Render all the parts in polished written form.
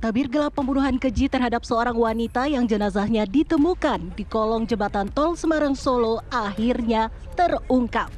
Tabir gelap pembunuhan keji terhadap seorang wanita yang jenazahnya ditemukan di kolong jembatan tol Semarang Solo akhirnya terungkap.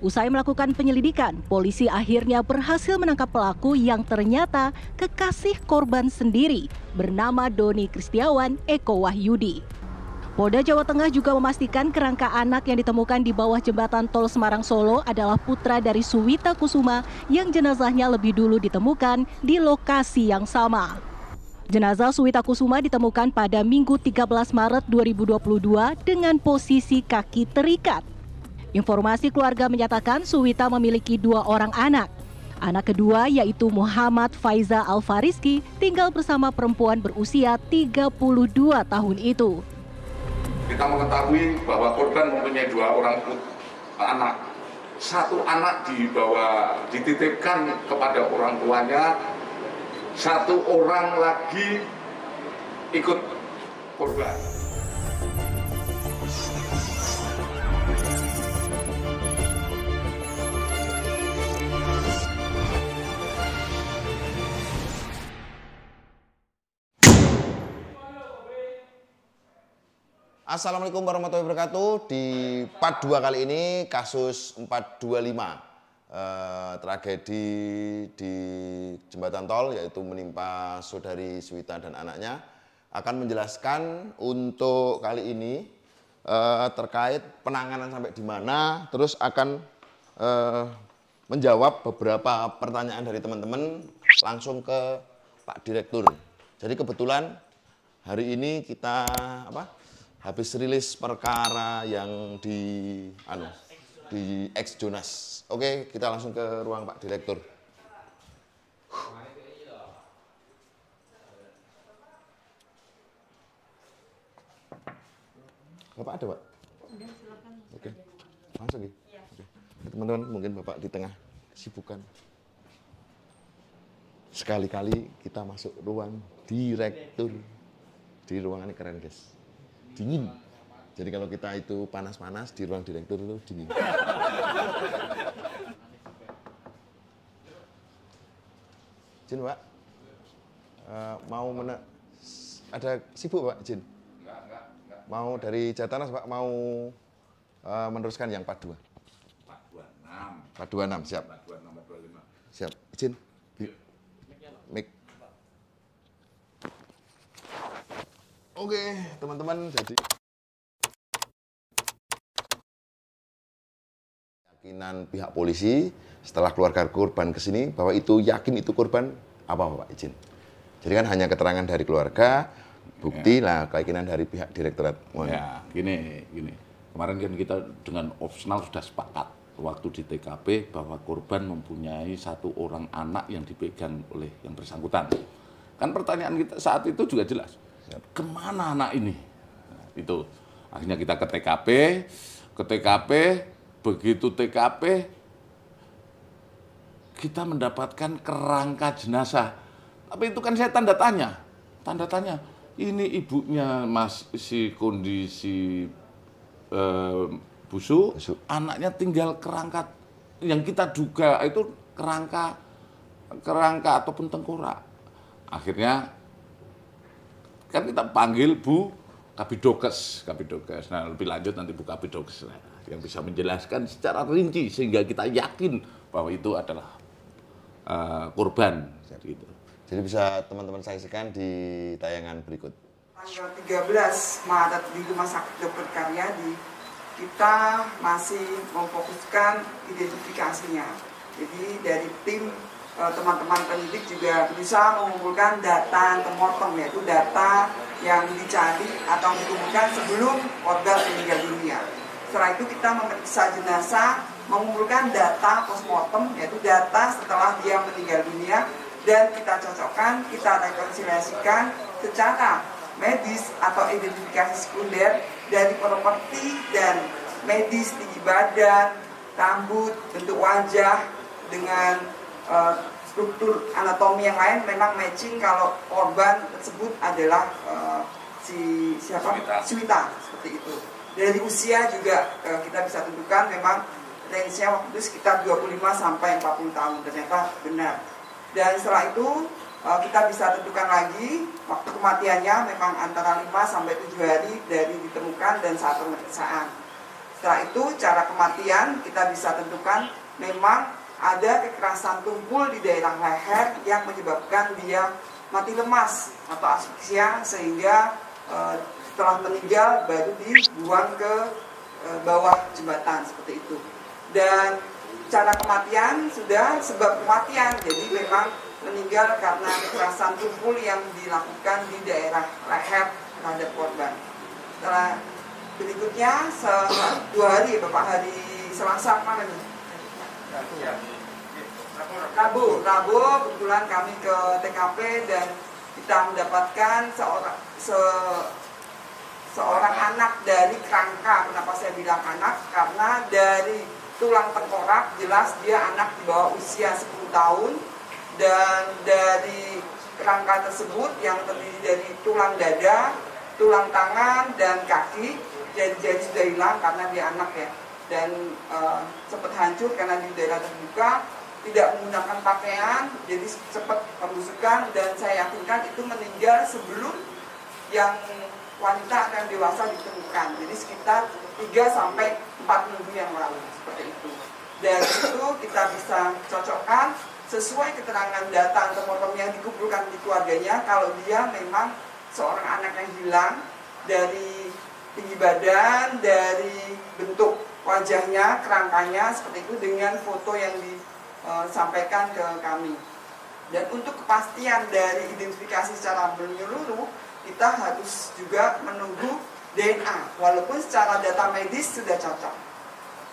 Usai melakukan penyelidikan, polisi akhirnya berhasil menangkap pelaku yang ternyata kekasih korban sendiri bernama Doni Kristiawan Eko Wahyudi. Polda Jawa Tengah juga memastikan kerangka anak yang ditemukan di bawah jembatan tol Semarang Solo adalah putra dari Suwita Kusuma yang jenazahnya lebih dulu ditemukan di lokasi yang sama. Jenazah Suwita Kusuma ditemukan pada Minggu 13 Maret 2022 dengan posisi kaki terikat. Informasi keluarga menyatakan Suwita memiliki 2 orang anak. Anak kedua yaitu Muhammad Faiza Alfariski tinggal bersama perempuan berusia 32 tahun itu. Kita mengetahui bahwa korban mempunyai 2 orang anak. 1 anak dititipkan kepada orang tuanya, 1 orang lagi ikut korban. Assalamualaikum warahmatullahi wabarakatuh. Di part 2 kali ini kasus 425 tragedi di jembatan tol yaitu menimpa saudari Suwita dan anaknya. Akan menjelaskan untuk kali ini terkait penanganan sampai di mana, terus akan menjawab beberapa pertanyaan dari teman-teman langsung ke Pak Direktur. Jadi kebetulan hari ini kita habis rilis perkara yang di Ex Jonas. Oke, kita langsung ke ruang Pak Direktur. Bapak ada, Pak? Udah, silakan. Oke, langsung ya. Oke. Teman-teman, mungkin Bapak di tengah kesibukan. Sekali-kali kita masuk ruang direktur. Di ruangan ini keren, guys. Dingin. Jadi kalau kita itu panas-panas, di ruang direktur itu dingin. Jin, Pak. Ada sibuk, Pak, Jin? Enggak. Mau dari Jatanas, Pak, mau meneruskan yang 42? 426, siap. 426, 425. Siap. Izin. Mic. Oke, teman-teman, jadi keyakinan pihak polisi setelah keluarga korban ke sini bahwa itu yakin itu korban apa, Pak? Izin. Jadi kan hanya keterangan dari keluarga, bukti lah, keyakinan dari pihak direktorat. Ya, gini. Kemarin kan kita dengan opsional sudah sepakat waktu di TKP bahwa korban mempunyai 1 orang anak yang dipegang oleh yang bersangkutan. Kan pertanyaan kita saat itu juga jelas. Kemana anak ini? Nah, itu akhirnya kita ke TKP, begitu TKP kita mendapatkan kerangka jenazah. Tapi itu kan saya tanda tanya. Ini ibunya masih kondisi busuk, anaknya tinggal kerangka yang kita duga itu kerangka ataupun tengkorak. Akhirnya kan kita panggil Bu Kabidokes. Nah, lebih lanjut nanti Bu Kabidokes yang bisa menjelaskan secara rinci sehingga kita yakin bahwa itu adalah korban. Gitu. Jadi bisa teman-teman saksikan di tayangan berikut. Tanggal 13 Maret di Rumah Sakit Dr. Karyadi, kita masih memfokuskan identifikasinya. Jadi dari tim teman-teman penyidik juga bisa mengumpulkan data antemortem, yaitu data yang dicari atau dikumpulkan sebelum korban meninggal dunia. Setelah itu kita memeriksa jenazah, mengumpulkan data postmortem, yaitu data setelah dia meninggal dunia, dan kita cocokkan, kita rekonsiliasikan secara medis atau identifikasi sekunder dari properti dan medis, tinggi badan, rambut, bentuk wajah dengan struktur anatomi yang lain memang matching kalau korban tersebut adalah Suwita, seperti itu. Dari usia juga kita bisa tentukan memang range-nya waktu itu sekitar 25 sampai 40 tahun, ternyata benar. Dan setelah itu kita bisa tentukan lagi waktu kematiannya memang antara 5 sampai 7 hari dari ditemukan dan saat pemeriksaan. Setelah itu cara kematian kita bisa tentukan memang ada kekerasan tumpul di daerah leher yang menyebabkan dia mati lemas atau asfiksia sehingga setelah meninggal baru dibuang ke bawah jembatan seperti itu. Dan cara kematian sudah sebab kematian, jadi memang meninggal karena kekerasan tumpul yang dilakukan di daerah leher terhadap korban. Setelah berikutnya 2 hari, Bapak, hari Selasa kemarin. Rabu kebetulan kami ke TKP dan kita mendapatkan seorang anak dari kerangka. Kenapa saya bilang anak? Karena dari tulang tengkorak jelas dia anak di bawah usia 10 tahun. Dan dari kerangka tersebut yang terdiri dari tulang dada, tulang tangan, dan kaki, jari-jari sudah hilang karena dia anak ya. Dan sempat hancur karena di daerah terbuka, tidak menggunakan pakaian, jadi cepat pembusukan, dan saya yakinkan itu meninggal sebelum yang wanita atau yang dewasa ditemukan. Jadi sekitar 3 sampai 4 minggu yang lalu, seperti itu. Dan itu kita bisa cocokkan sesuai keterangan data antemortem yang dikumpulkan di keluarganya, kalau dia memang seorang anak yang hilang dari tinggi badan, dari bentuk wajahnya, kerangkanya seperti itu dengan foto yang disampaikan ke kami. Dan untuk kepastian dari identifikasi secara menyeluruh, kita harus juga menunggu DNA, walaupun secara data medis sudah cocok,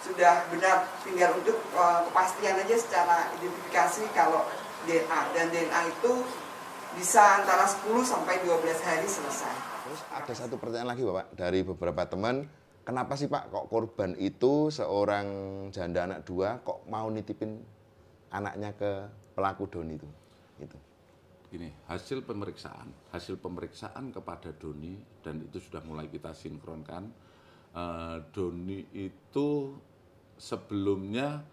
sudah benar, tinggal untuk kepastian aja secara identifikasi kalau DNA, dan DNA itu bisa antara 10 sampai 12 hari selesai. Terus ada satu pertanyaan lagi Bapak dari beberapa teman, kenapa sih Pak kok korban itu seorang janda anak 2 kok mau nitipin anaknya ke pelaku Doni itu? Gitu. Gini, hasil pemeriksaan kepada Doni, dan itu sudah mulai kita sinkronkan. Doni itu sebelumnya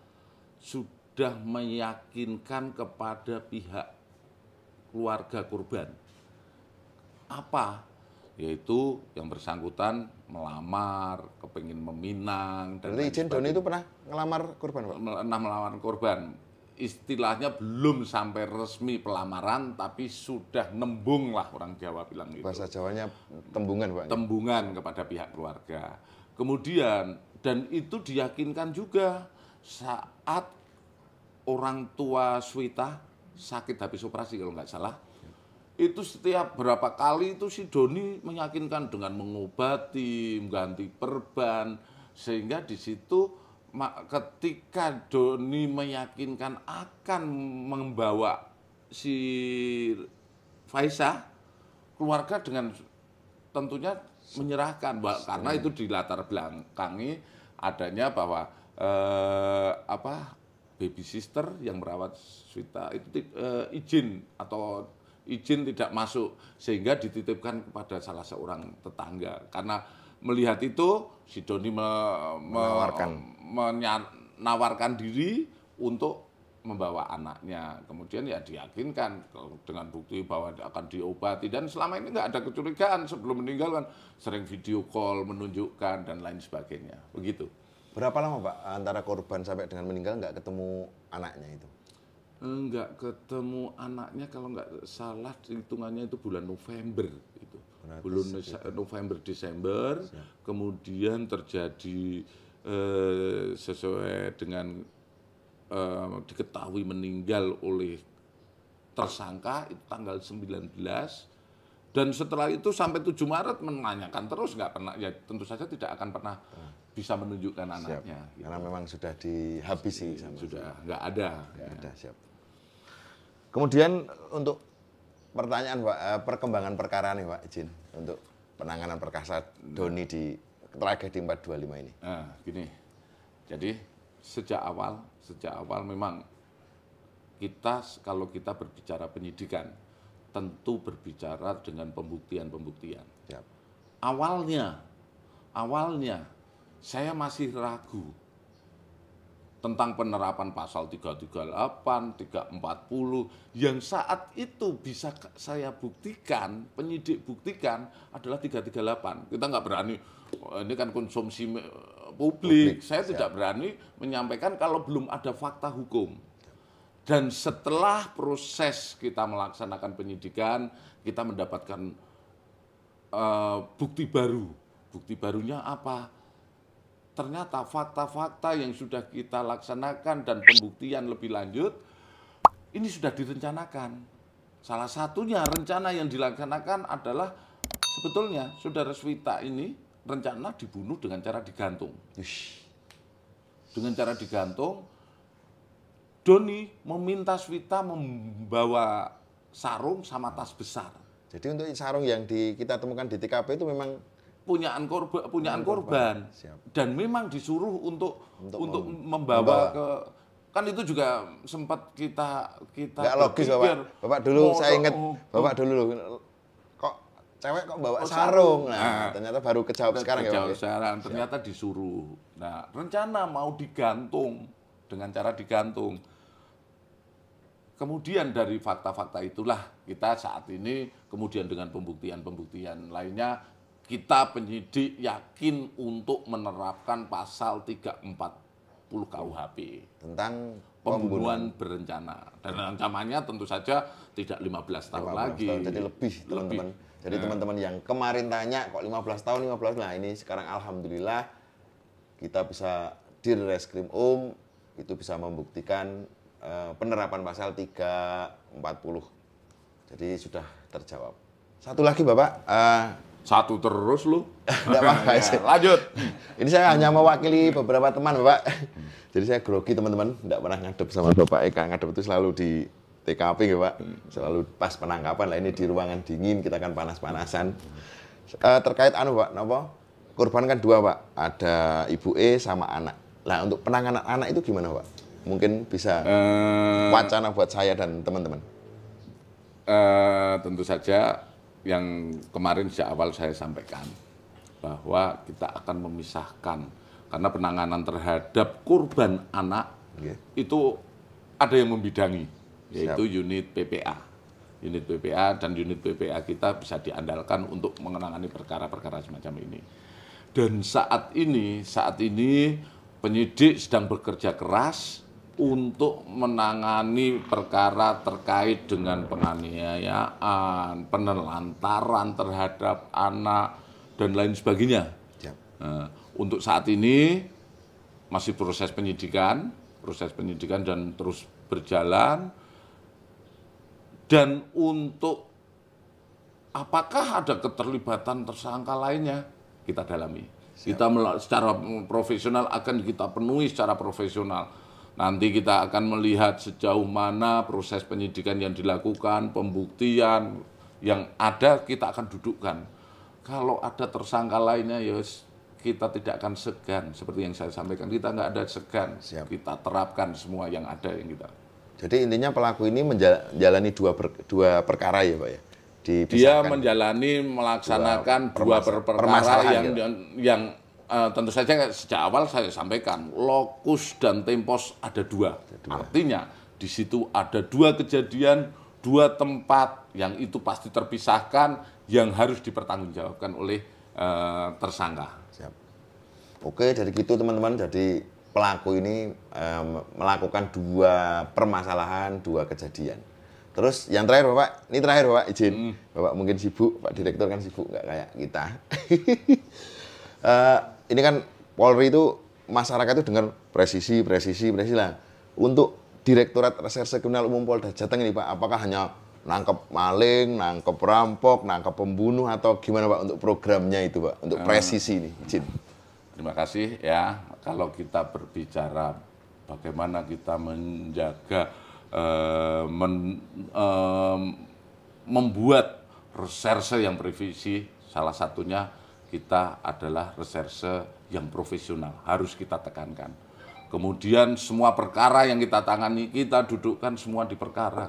sudah meyakinkan kepada pihak keluarga korban. Apa? Yaitu yang bersangkutan melamar, kepingin meminang. Dan izin Doni itu pernah ngelamar korban Pak? Pernah melamar korban. Istilahnya belum sampai resmi pelamaran, tapi sudah nembung lah, orang Jawa bilang gitu. Bahasa Jawanya tembungan Pak? Tembungan kepada pihak keluarga. Kemudian, dan itu diyakinkan juga saat orang tua Swita sakit habis operasi kalau nggak salah. Itu setiap berapa kali itu si Doni meyakinkan dengan mengobati, mengganti perban, sehingga di situ ketika Doni meyakinkan akan membawa si Faisah, keluarga dengan tentunya menyerahkan, karena itu dilatar belakangi adanya bahwa baby sister yang merawat Swita itu izin tidak masuk, sehingga dititipkan kepada salah seorang tetangga. Karena melihat itu si Doni menawarkan diri untuk membawa anaknya, kemudian ya diyakinkan dengan bukti bahwa akan diobati, dan selama ini nggak ada kecurigaan. Sebelum meninggal kan sering video call menunjukkan dan lain sebagainya, begitu. Berapa lama Pak antara korban sampai dengan meninggal nggak ketemu anaknya itu? Nggak ketemu anaknya, kalau nggak salah hitungannya itu bulan November itu. Bulan November Desember. Kemudian terjadi sesuai dengan diketahui meninggal oleh tersangka itu tanggal 19, dan setelah itu sampai 7 Maret menanyakan terus, nggak pernah, ya tentu saja tidak akan pernah bisa menunjukkan anaknya. Gitu. Karena memang sudah dihabisi. Sudah nggak ada. Ada, siap. Kemudian untuk pertanyaan Pak, perkembangan perkara nih Pak, izin untuk penanganan perkara Doni di tragedi 425 ini. Nah, gini, jadi sejak awal memang kita, kalau kita berbicara penyidikan, tentu berbicara dengan pembuktian. Yap. Awalnya saya masih ragu tentang penerapan pasal 338, 340 yang saat itu bisa saya buktikan, penyidik buktikan adalah 338. Kita nggak berani, ini kan konsumsi publik. Saya tidak berani menyampaikan kalau belum ada fakta hukum. Dan setelah proses kita melaksanakan penyidikan, kita mendapatkan bukti baru. Bukti barunya apa? Ternyata fakta-fakta yang sudah kita laksanakan dan pembuktian lebih lanjut, ini sudah direncanakan. Salah satunya rencana yang dilaksanakan adalah sebetulnya saudara Swita ini rencana dibunuh dengan cara digantung. Dengan cara digantung, Doni meminta Swita membawa sarung sama tas besar. Jadi untuk sarung yang kita temukan di TKP itu memang punyaan korban. Dan memang disuruh untuk membawa ke, kan itu juga sempat kita nggak logis Bapak dulu saya ingat Bapak dulu kok cewek kok bawa sarung. Nah, ternyata baru kejawab sekarang ya Pak. Sekarang ternyata disuruh. Nah, rencana mau digantung dengan cara digantung. Kemudian dari fakta-fakta itulah kita saat ini kemudian dengan pembuktian lainnya kita penyidik yakin untuk menerapkan pasal 340 KUHP tentang pembunuhan berencana. Dan ancamannya tentu saja tidak 15 tahun lagi. Jadi lebih, teman-teman. Jadi teman-teman yang kemarin tanya kok 15 tahun, nah ini sekarang alhamdulillah kita bisa di Reskrim itu bisa membuktikan penerapan pasal 340. Jadi sudah terjawab. Satu lagi Bapak, satu terus lu. Enggak apa-apa. Lanjut. Ini saya hanya mewakili beberapa teman, Bapak. Jadi saya grogi teman-teman, enggak pernah ngadep sama Bapak Eka. Ngadep itu selalu di TKP ya, Pak. Selalu pas penangkapan. Lah ini di ruangan dingin, kita kan panas-panasan. Terkait Pak, napa? Korban kan dua, Pak. Ada Ibu E sama anak. Lah untuk penanganan anak itu gimana, Pak? Mungkin bisa wacana buat saya dan teman-teman. Tentu saja yang kemarin sejak awal saya sampaikan bahwa kita akan memisahkan karena penanganan terhadap korban anak itu ada yang membidangi, yaitu unit PPA. Unit PPA dan unit PPA kita bisa diandalkan untuk menangani perkara-perkara semacam ini. Dan saat ini penyidik sedang bekerja keras untuk menangani perkara terkait dengan penganiayaan, penelantaran terhadap anak, dan lain sebagainya. Untuk saat ini masih proses penyidikan dan terus berjalan. Dan untuk apakah ada keterlibatan tersangka lainnya, kita dalami. Kita secara profesional akan kita penuhi secara profesional. Nanti kita akan melihat sejauh mana proses penyidikan yang dilakukan, pembuktian yang ada kita akan dudukkan. Kalau ada tersangka lainnya, ya kita tidak akan segan. Seperti yang saya sampaikan, kita nggak ada segan. Kita terapkan semua yang ada yang kita. Jadi intinya pelaku ini menjalani dua perkara ya Pak ya? Dia melaksanakan dua perkara yang tentu saja sejak awal saya sampaikan, lokus dan tempos ada dua. Artinya di situ ada dua kejadian, dua tempat yang itu pasti terpisahkan yang harus dipertanggungjawabkan oleh tersangka. Siap. Oke, dari gitu teman-teman, jadi pelaku ini melakukan dua permasalahan, dua kejadian. Terus yang terakhir Bapak, ini terakhir Bapak izin. Bapak mungkin sibuk, Pak Direktur kan sibuk, nggak kayak kita. Ini kan Polri itu masyarakat itu dengan presisi lah. Untuk Direktorat Reserse Kriminal Umum Polda Jateng ini Pak, apakah hanya nangkep maling, nangkep perampok, nangkep pembunuh atau gimana Pak untuk programnya itu Pak, untuk presisi ini? Izin. Terima kasih ya. Kalau kita berbicara bagaimana kita menjaga membuat reserse yang presisi, salah satunya kita adalah reserse yang profesional, harus kita tekankan. Kemudian semua perkara yang kita tangani, kita dudukkan semua di perkara.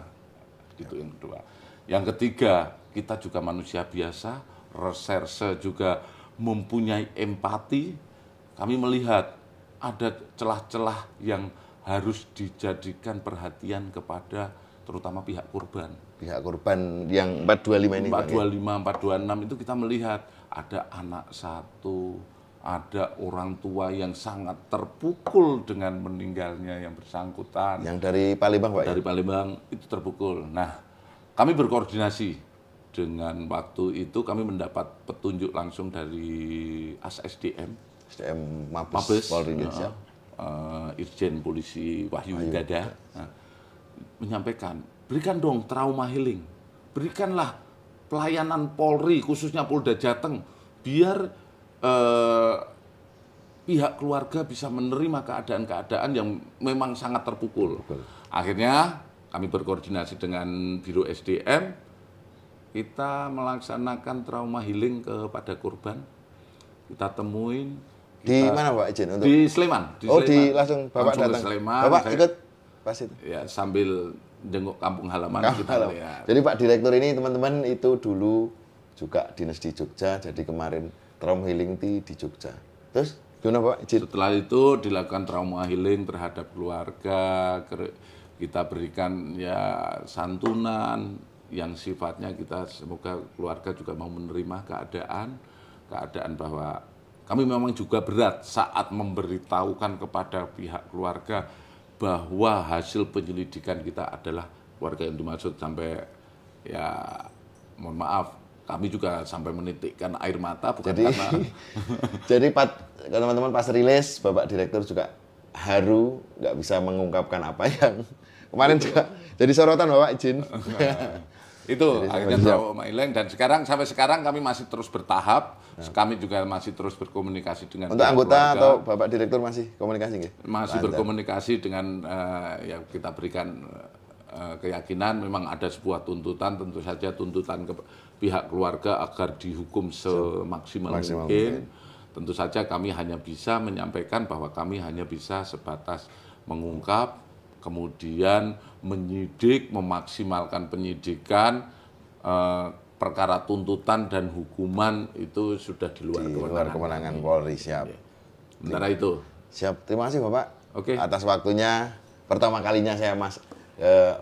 Itu yang kedua. Yang ketiga, kita juga manusia biasa, reserse juga mempunyai empati. Kami melihat ada celah-celah yang harus dijadikan perhatian kepada terutama pihak korban. Pihak korban yang 425 ini, Pak, 425, 426 itu kita melihat ada anak satu, ada orang tua yang sangat terpukul dengan meninggalnya yang bersangkutan. Yang dari Palembang, Pak? Dari Palembang itu terpukul. Nah, kami berkoordinasi dengan waktu itu kami mendapat petunjuk langsung dari ASDM, Mabes Polri Indonesia, Irjen Polisi Wahyu Dada, menyampaikan, berikan dong trauma healing, berikanlah pelayanan Polri khususnya Polda Jateng biar pihak keluarga bisa menerima keadaan-keadaan yang memang sangat terpukul. Akhirnya kami berkoordinasi dengan Biro SDM, kita melaksanakan trauma healing kepada korban. Kita temuin. Di mana, Pak Izin? Di Sleman. Langsung Bapak langsung datang. Sleman, Bapak ikut pas itu? Ya, sambil jenguk kampung halaman kita lihat. Jadi Pak Direktur ini teman-teman itu dulu juga dinas di Jogja, jadi kemarin trauma healing di Jogja. Terus gimana, Pak Izin? Setelah itu dilakukan trauma healing terhadap keluarga, kita berikan ya santunan yang sifatnya kita semoga keluarga juga mau menerima keadaan bahwa kami memang juga berat saat memberitahukan kepada pihak keluarga bahwa hasil penyelidikan kita adalah keluarga yang dimaksud, sampai ya mohon maaf kami juga sampai menitikkan air mata bukan karena jadi teman-teman pas rilis Bapak Direktur juga haru nggak bisa mengungkapkan apa yang kemarin juga jadi sorotan, Bapak izin. Itu akhirnya trauma healing, dan sampai sekarang kami masih terus bertahap. Kami juga masih terus berkomunikasi dengan untuk anggota keluarga. Atau Bapak Direktur masih komunikasi nggih? Masih berkomunikasi dengan yang kita berikan keyakinan memang ada sebuah tuntutan, tentu saja tuntutan ke pihak keluarga agar dihukum semaksimal mungkin. Tentu saja kami hanya bisa menyampaikan bahwa kami hanya bisa sebatas mengungkap, kemudian menyidik, memaksimalkan penyidikan, perkara tuntutan dan hukuman itu sudah di luar kewenangan Polri. Siap. Sementara itu. Siap. Terima kasih, Bapak. Oke. Atas waktunya. Pertama kalinya saya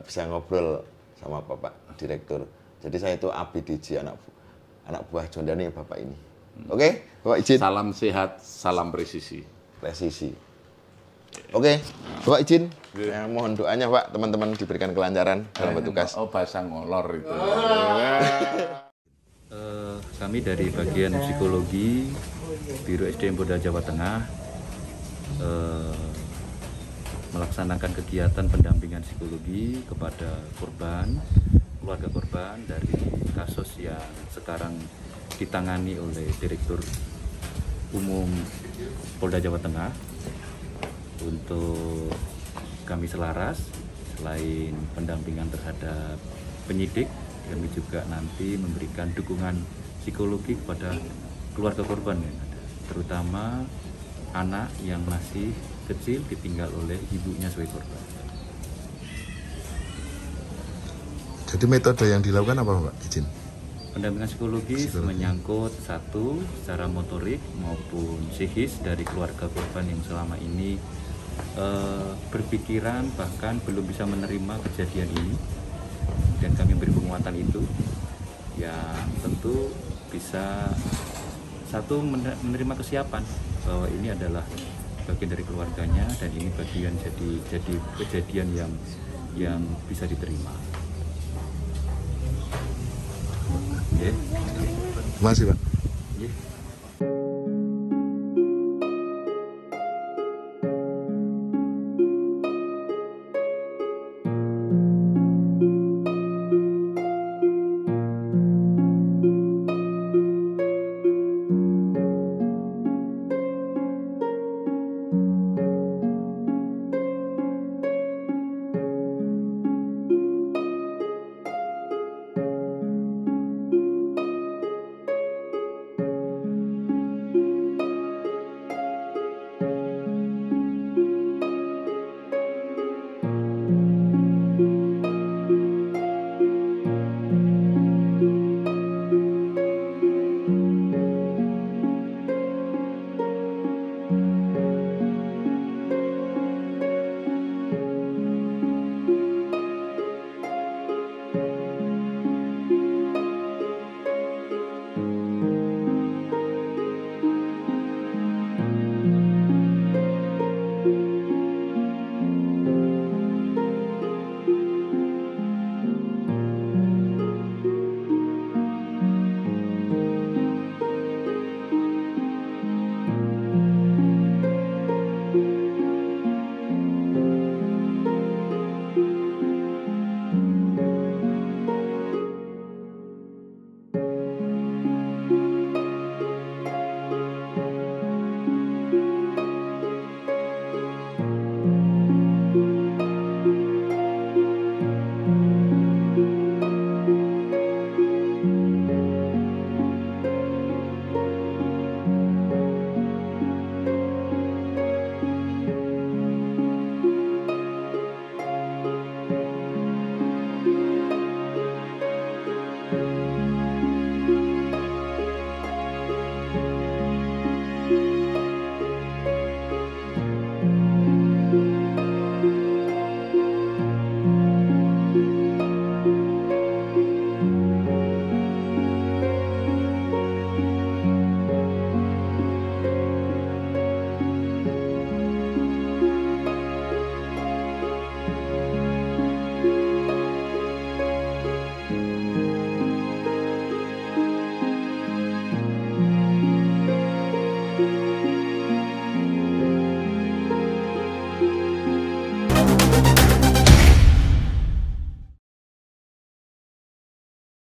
bisa ngobrol sama Bapak Direktur. Jadi saya itu ABDJ, anak buah Jondani Bapak ini. Oke, Bapak izin. Salam sehat, salam presisi. Oke, Bapak izin. Saya mohon doanya, Pak, teman-teman diberikan kelancaran dalam bertugas. Oh, bahasa ngolor itu. Kami dari bagian psikologi Biro SDM Polda Jawa Tengah melaksanakan kegiatan pendampingan psikologi kepada keluarga korban dari kasus yang sekarang ditangani oleh Direktur Umum Polda Jawa Tengah. Untuk kami selaras, selain pendampingan terhadap penyidik, kami juga nanti memberikan dukungan psikologi kepada keluarga korban yang ada, terutama anak yang masih kecil ditinggal oleh ibunya sebagai korban. Jadi metode yang dilakukan apa, Pak izin? Pendampingan psikologis menyangkut satu, secara motorik maupun psikis dari keluarga korban yang selama ini berpikiran bahkan belum bisa menerima kejadian ini, dan kami beri penguatan itu yang tentu bisa satu menerima kesiapan bahwa ini adalah bagian dari keluarganya dan ini bagian jadi kejadian yang bisa diterima. Terima kasih, Pak.